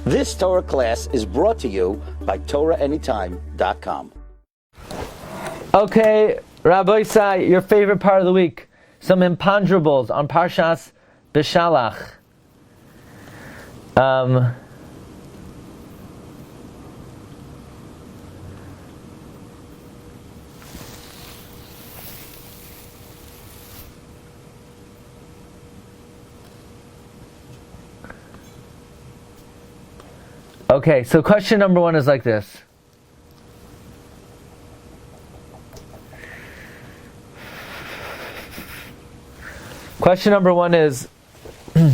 This Torah class is brought to you by TorahAnytime.com. Okay, Rabbi Glatstein, your favorite part of the week. Some Imponderables on Parshas Beshalach. Okay, so question number one is like this. Question number one is, in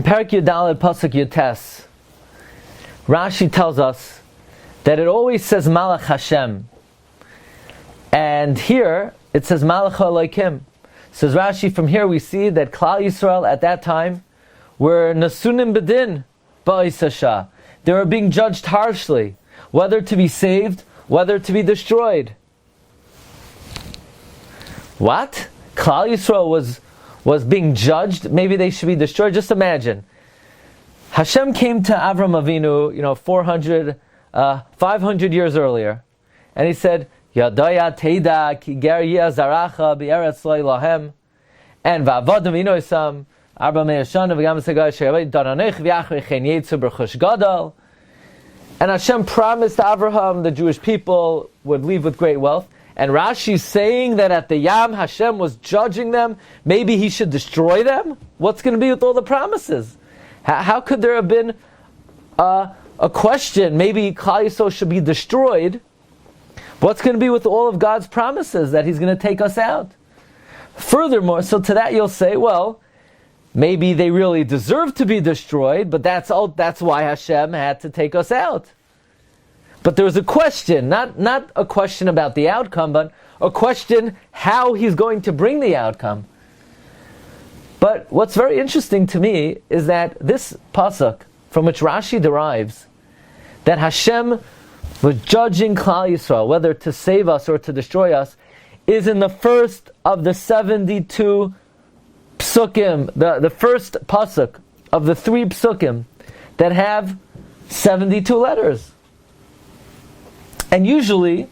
Perek Yudaled Pasuk Yutes, Rashi tells us that it always says Malach Hashem, and here it says Malach Elokim. Says Rashi, from here we see that Klal Yisrael at that time were Nasunim Bedin Ba'isasha. They were being judged harshly, whether to be saved, whether to be destroyed. What? Klal Yisrael was being judged, maybe they should be destroyed. Just imagine. Hashem came to Avram Avinu, 500 years earlier, and he said, Yadaya Teida ki ger zaracha b'eretz lo ilahem, and va'avodim v'inoisam arba me'ashana v'gam segai she'avay dananech v'yachri chen yetzu b'chush gadol. And Hashem promised Abraham the Jewish people would leave with great wealth. And Rashi's saying that at the Yam, Hashem was judging them. Maybe he should destroy them? What's going to be with all the promises? How could there have been a question? Maybe Klal Yisrael should be destroyed. What's going to be with all of God's promises that He's going to take us out? Furthermore, so to that you'll say, well, maybe they really deserve to be destroyed, but that's why Hashem had to take us out. But there was a question, not a question about the outcome, but a question how He's going to bring the outcome. But what's very interesting to me is that this pasuk, from which Rashi derives, that Hashem was judging Klal Yisrael, whether to save us or to destroy us, is in the first of the 72 psukim, the first pasuk of the 3 psukim that have 72 letters. And usually,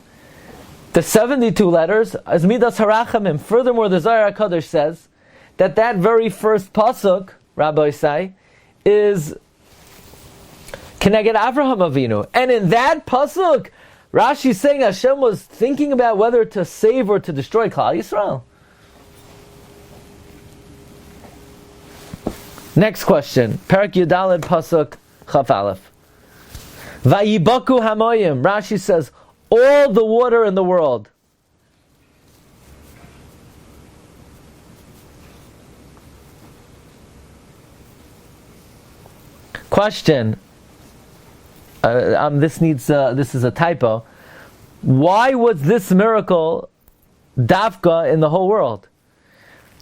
the 72 letters is Midas Harachamim. Furthermore, the Zohar HaKadosh says that very first pasuk, Rabbi Glatstein, is Keneged Avraham Avinu. And in that pasuk, Rashi is saying Hashem was thinking about whether to save or to destroy Klal Yisrael. Next question. Perek Yudaled pasuk Chaf Aleph. Vayibaku hamoyim. Rashi says, all the water in the world. Question. This is a typo. Why was this miracle dafka in the whole world?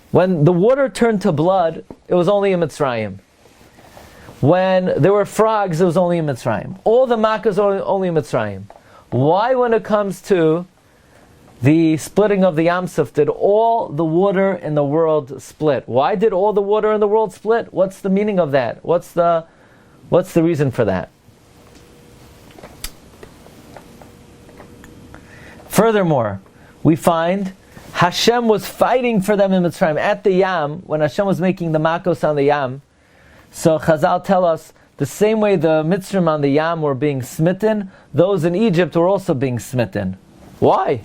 When the water turned to blood, it was only in Mitzrayim. When there were frogs, it was only in Mitzrayim. All the makkahs are only in Mitzrayim. Why, when it comes to the splitting of the Yam Suf, did all the water in the world split? Why did all the water in the world split? What's the meaning of that? What's the reason for that? Furthermore, we find Hashem was fighting for them in Mitzrayim at the Yam, when Hashem was making the makos on the Yam. So Chazal tell us, the same way the Mitzrim on the Yam were being smitten, those in Egypt were also being smitten. Why?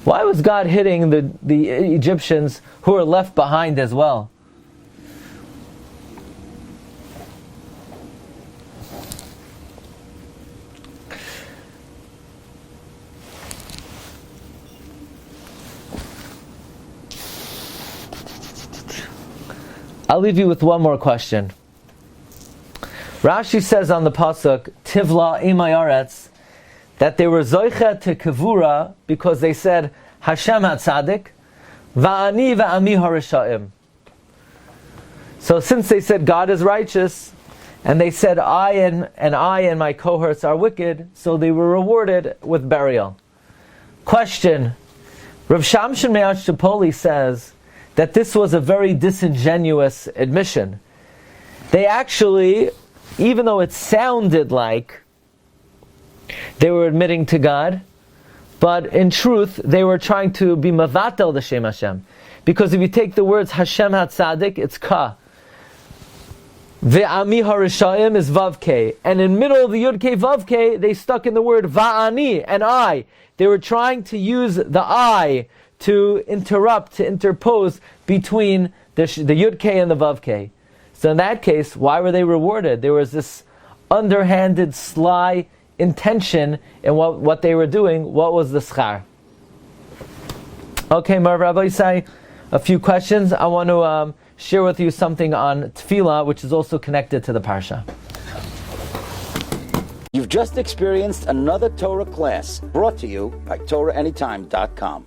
Why was God hitting the Egyptians who were left behind as well? I'll leave you with one more question. Rashi says on the pasuk Tivla Imayaretz that they were zoicha to kavura because they said Hashem HaTzadik va'ani va'ami harisha'im. So since they said God is righteous, and they said I and my cohorts are wicked, so they were rewarded with burial. Question: Rav Shamshon Me'ach says that this was a very disingenuous admission. They actually even though it sounded like they were admitting to God, but in truth, they were trying to be mavatel the Shem Hashem. Because if you take the words Hashem HaTzadik, it's Ka. Ve'ami harishayim is Vav-K. And in middle of the Yud-K, Vav-K, they stuck in the word Va'ani, and I. They were trying to use the I to interrupt, to interpose between the Yud-K and the Vav-K. So in that case, why were they rewarded? There was this underhanded, sly intention in what they were doing. What was the schar? Okay, Rabbi Glatstein, a few questions. I want to share with you something on tefillah, which is also connected to the Parsha. You've just experienced another Torah class brought to you by TorahAnytime.com.